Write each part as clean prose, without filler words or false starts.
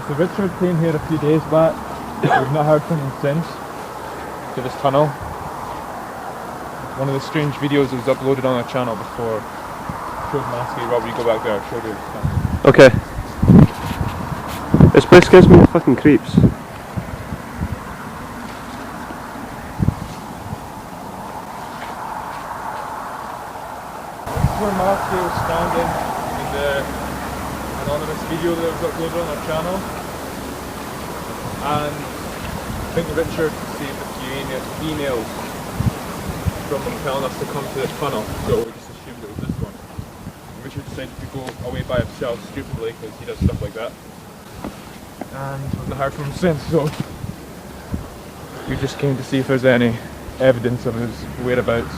So Richard came here a few days back. We've not heard from him since. To this tunnel. One of the strange videos that was uploaded on our channel before. Showed Maskey. Rob, you go back there. I'll show you. Okay. This place gives me the fucking creeps. Where Maskey was standing in the anonymous video that was uploaded on our channel, and I think Richard received a few emails from them telling us to come to this tunnel, so we just assumed it was this one. And Richard decided to go away by himself stupidly because he does stuff like that, and we've not heard from him since, so we just came to see if there's any evidence of his whereabouts.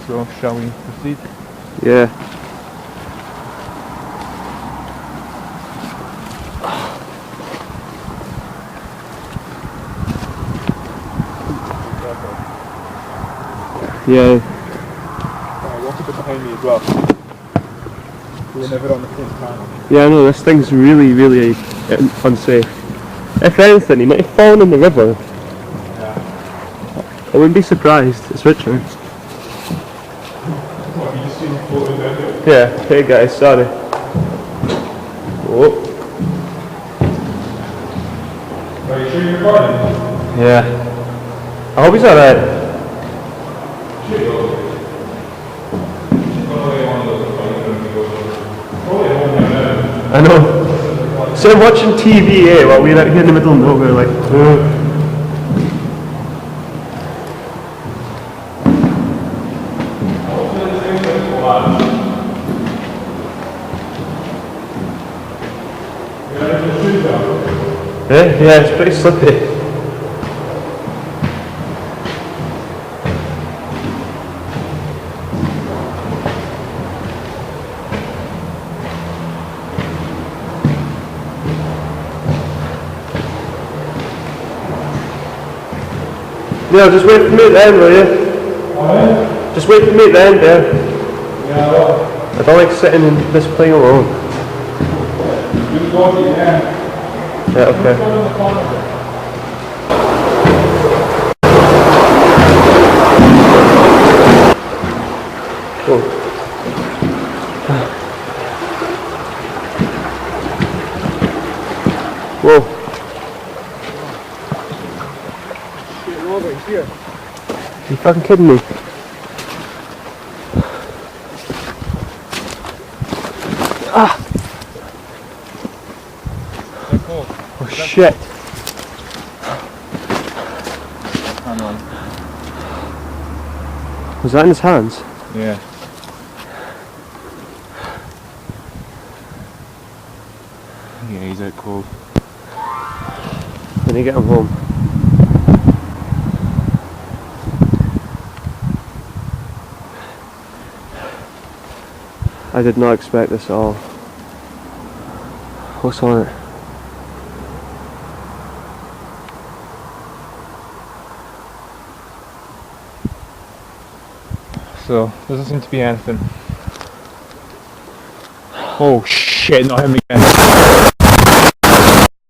So, shall we proceed? Yeah. Yeah. Walk a bit behind me as well. We're never on the same panel. Yeah, I know, this thing's really, really unsafe. If anything, he might have fallen in the river. Yeah. I wouldn't be surprised. It's Richard. What, have you just seen him floating down there? Yeah, hey guys, sorry. Oh. Are you sure you're recording? Yeah. I hope he's alright. I know. So I'm watching TV, while we're out here in the middle of nowhere, like, yeah, it's pretty slippy. Yeah, just wait for me at the end, will you? What? Just wait for me at the end, yeah. Yeah, well. I don't like sitting in this plane alone. You go to the end. Yeah, okay. Oh. Whoa. Over here. You fucking kidding me? Ah! Oh shit. Hang on. Was that in his hands? Yeah. Yeah, he's out cold. When you get him home. I did not expect this at all. What's on it? So, doesn't seem to be anything. Oh shit, not him again.